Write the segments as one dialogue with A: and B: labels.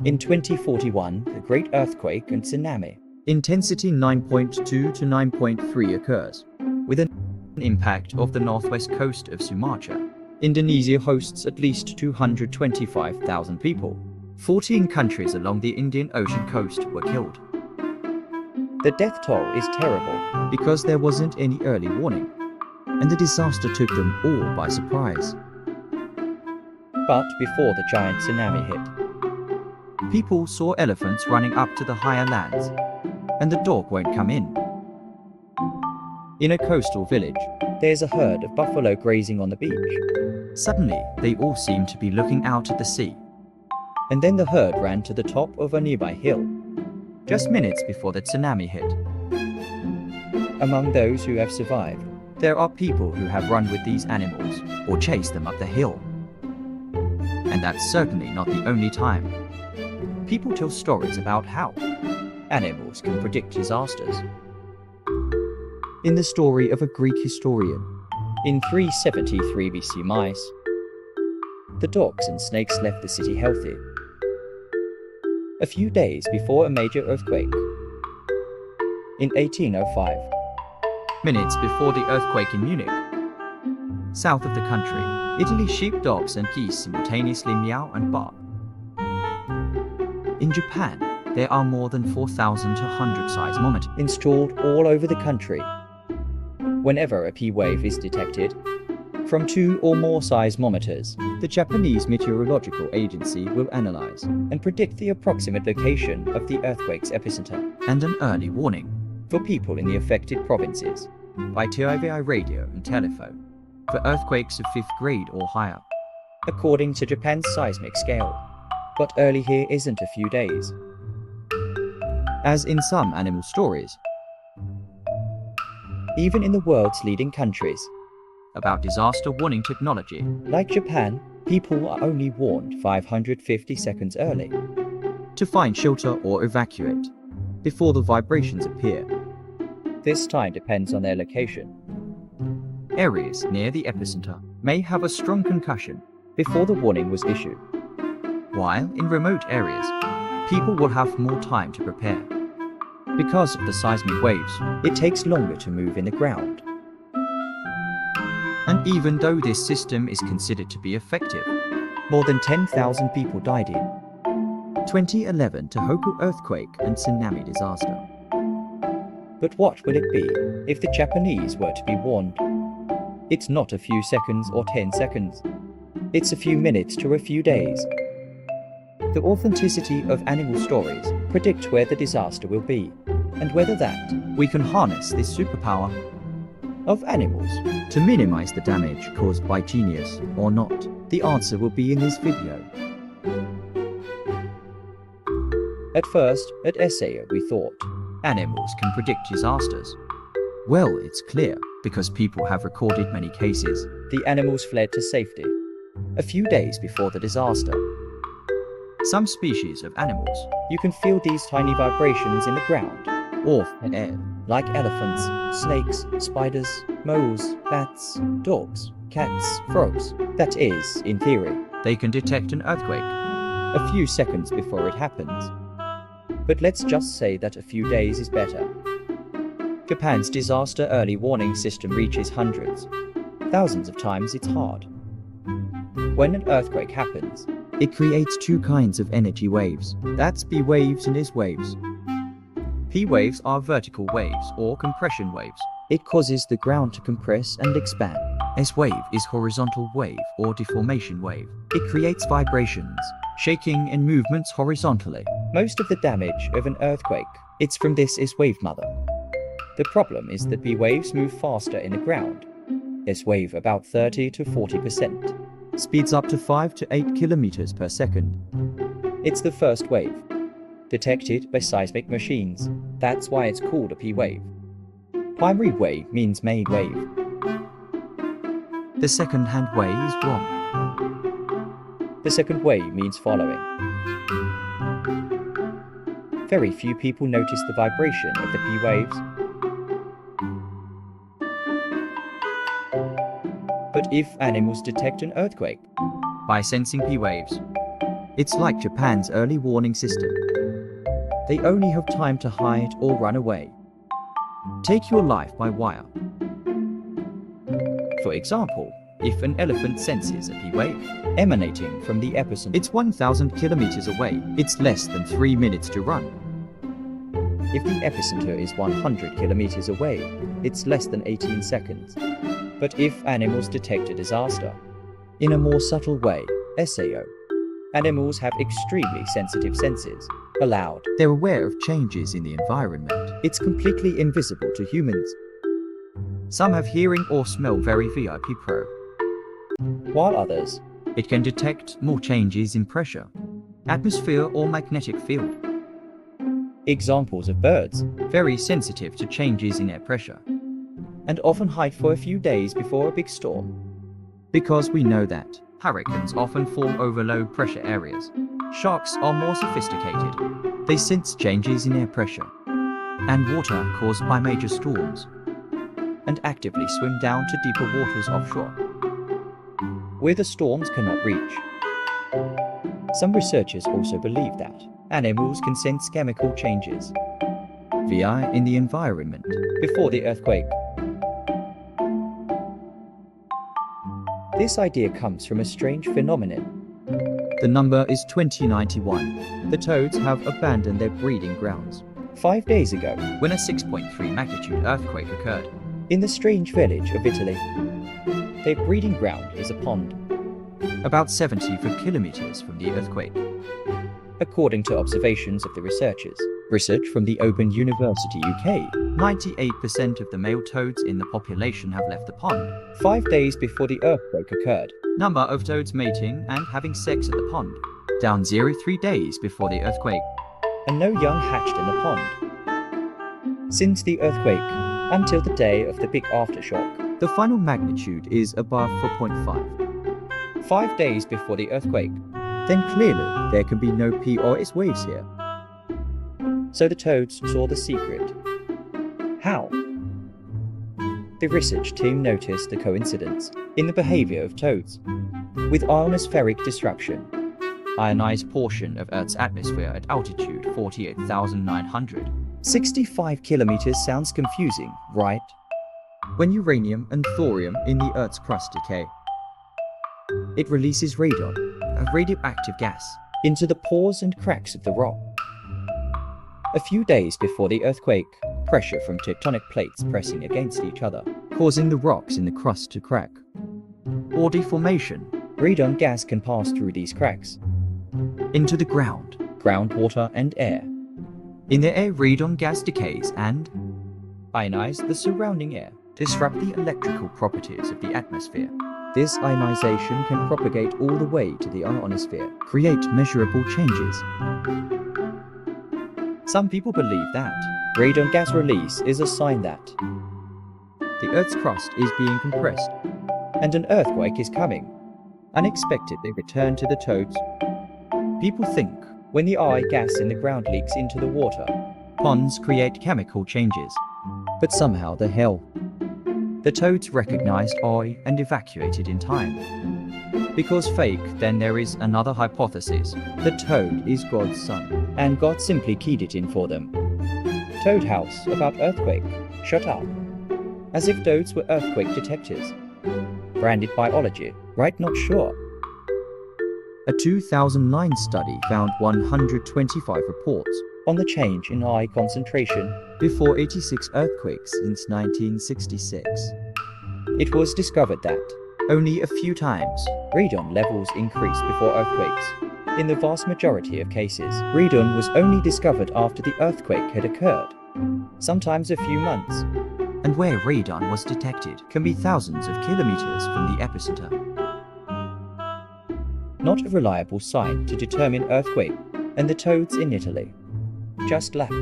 A: In 2041, the Great Earthquake and Tsunami, intensity 9.2 to 9.3 occurs, with an impact off the northwest coast of Sumatra. Indonesia hosts at least 225,000 people. 14 countries along the Indian Ocean coast were killed. The death toll is terrible because there wasn't any early warning, and the disaster took them all by surprise. But before the giant tsunami hit, people saw elephants running up to the higher lands, and the dog won't come in. In a coastal village, there's a herd of buffalo grazing on the beach. Suddenly, they all seem to be looking out at the sea. And then the herd ran to the top of a nearby hill, just minutes before the tsunami hit. Among those who have survived, there are people who have run with these animals or chased them up the hill. And that's certainly not the only time. People tell stories about how animals can predict disasters. In the story of a Greek historian, in 373 BC mice, the dogs and snakes left the city healthy. A few days before a major earthquake, in 1805, minutes before the earthquake in Munich, south of the country, Italy's sheepdogs and geese simultaneously meow and bark. In Japan, there are more than 4,200 seismometers installed all over the country. Whenever a P wave is detected, from 2 or more seismometers, the Japanese Meteorological Agency will analyze and predict the approximate location of the earthquake's epicenter and an early warning for people in the affected provinces by TIVI radio and telephone for earthquakes of 5th grade or higher, according to Japan's seismic scale. But early here isn't a few days. As in some animal stories, even in the world's leading countries about disaster warning technology, like Japan, people are only warned 550 seconds early to find shelter or evacuate before the vibrations appear. This time depends on their location. Areas near the epicenter may have a strong concussion before the warning was issued, while in remote areas, people will have more time to prepare. Because of the seismic waves, it takes longer to move in the ground. And even though this system is considered to be effective, more than 10,000 people died in 2011 Tohoku earthquake and tsunami disaster. But what will it be if the Japanese were to be warned? It's not a few seconds or 10 seconds. It's a few minutes to a few days. The authenticity of animal stories predict where the disaster will be, and whether that we can harness this superpower of animals to minimize the damage caused by genius or not. The answer will be in this video. At first, at SAO we thought animals can predict disasters. Well, it's clear, because people have recorded many cases. The animals fled to safety a few days before the disaster. Some species of animals, you can feel these tiny vibrations in the ground or in air, like elephants, snakes, spiders, moles, bats, dogs, cats, frogs. That is, in theory, they can detect an earthquake a few seconds before it happens. But let's just say that a few days is better. Japan's disaster early warning system reaches hundreds, thousands of times its hard. When an earthquake happens, it creates 2 kinds of energy waves. That's P waves and S waves. P waves are vertical waves or compression waves. It causes the ground to compress and expand. S wave is horizontal wave or deformation wave. It creates vibrations, shaking and movements horizontally. Most of the damage of an earthquake, it's from this S wave mother. The problem is that P waves move faster in the ground. S wave about 30 to 40%. Speeds up to 5 to 8 kilometers per second. It's the first wave, detected by seismic machines. That's why it's called a P wave. Primary wave means main wave. The second-hand way is wrong. The second way means following. Very few people notice the vibration of the P waves. But if animals detect an earthquake by sensing P waves, It's like Japan's early warning system. They only have time to hide or run away. Take your life by wire. For example, if an elephant senses a P wave emanating from the epicenter, it's 1,000 kilometers away. It's less than 3 minutes to run. If the epicenter is 100 kilometers away, it's less than 18 seconds. But if animals detect a disaster, in a more subtle way, SAO, animals have extremely sensitive senses. Aloud, they're aware of changes in the environment. It's completely invisible to humans. Some have hearing or smell very VIP pro, while others, it can detect more changes in pressure, atmosphere or magnetic field. Examples of birds, very sensitive to changes in air pressure, and often hide for a few days before a big storm. Because we know that hurricanes often form over low pressure areas. Sharks are more sophisticated. They sense changes in air pressure and water caused by major storms, and actively swim down to deeper waters offshore, where the storms cannot reach. Some researchers also believe that animals can sense chemical changes VI in the environment before the earthquake. This idea comes from a strange phenomenon. The number is 2091. The toads have abandoned their breeding grounds 5 days ago when a 6.3 magnitude earthquake occurred in the strange village of Italy. Their breeding ground is a pond, about 74 kilometers from the earthquake. According to observations of the researchers, research from the Open University UK, 98% of the male toads in the population have left the pond 5 days before the earthquake occurred. Number of toads mating and having sex at the pond, down 0.3 days before the earthquake. And no young hatched in the pond since the earthquake until the day of the big aftershock. The final magnitude is above 4.5. 5 days before the earthquake. Then clearly there can be no P or S waves here. So the toads saw the secret. How? The research team noticed the coincidence in the behavior of toads with ionospheric disruption, ionized portion of Earth's atmosphere at altitude 48,965 kilometers. Sounds confusing, right? When uranium and thorium in the Earth's crust decay, it releases radon, a radioactive gas, into the pores and cracks of the rock. A few days before the earthquake, pressure from tectonic plates pressing against each other, causing the rocks in the crust to crack or deformation. Radon gas can pass through these cracks into the groundwater and air. In the air, radon gas decays and ionize the surrounding air, disrupt the electrical properties of the atmosphere. This ionization can propagate all the way to the ionosphere, create measurable changes. Some people believe that radon gas release is a sign that the Earth's crust is being compressed and an earthquake is coming. Unexpectedly return to the toads. People think when the eye gas in the ground leaks into the water, ponds create chemical changes. But somehow the hell. The toads recognized oi and evacuated in time. Because fake, then there is another hypothesis. The toad is God's son, and God simply keyed it in for them. Toad House about earthquake. Shut up. As if toads were earthquake detectors. Branded biology, right? Not sure. A 2009 study found 125 reports on the change in eye concentration before 86 earthquakes since 1966. It was discovered that only a few times radon levels increased before earthquakes. In the vast majority of cases, radon was only discovered after the earthquake had occurred, sometimes a few months. And where radon was detected can be thousands of kilometers from the epicenter. Not a reliable sign to determine earthquake and the toads in Italy. Just luck.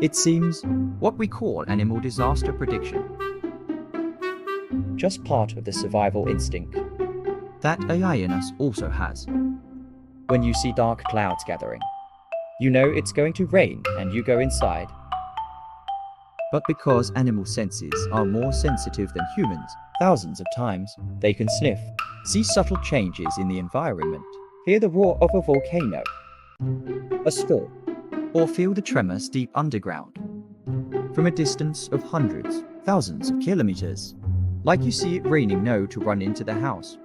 A: It seems what we call animal disaster prediction. Just part of the survival instinct that AI in us also has. When you see dark clouds gathering, you know it's going to rain and you go inside. But because animal senses are more sensitive than humans, thousands of times they can sniff, see subtle changes in the environment, hear the roar of a volcano, a storm, or feel the tremors deep underground from a distance of hundreds, thousands of kilometers. Like you see it raining, know to run into the house.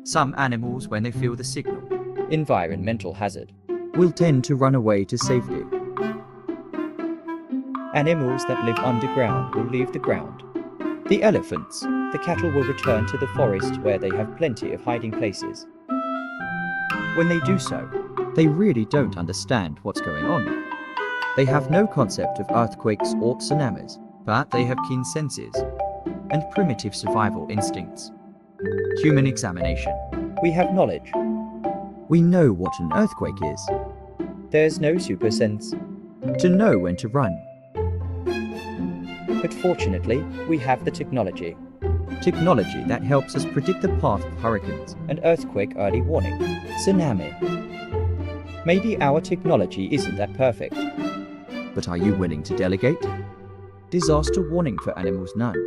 A: Some animals, when they feel the signal, environmental hazard, will tend to run away to safety. Animals that live underground will leave the ground. The elephants, the cattle will return to the forest where they have plenty of hiding places. When they do so, they really don't understand what's going on. They have no concept of earthquakes or tsunamis, but they have keen senses and primitive survival instincts. Human examination. We have knowledge. We know what an earthquake is. There's no super sense to know when to run. But fortunately, we have the technology. Technology that helps us predict the path of hurricanes and earthquake early warning. Tsunami. Maybe our technology isn't that perfect. But are you willing to delegate? Disaster warning for animals, none.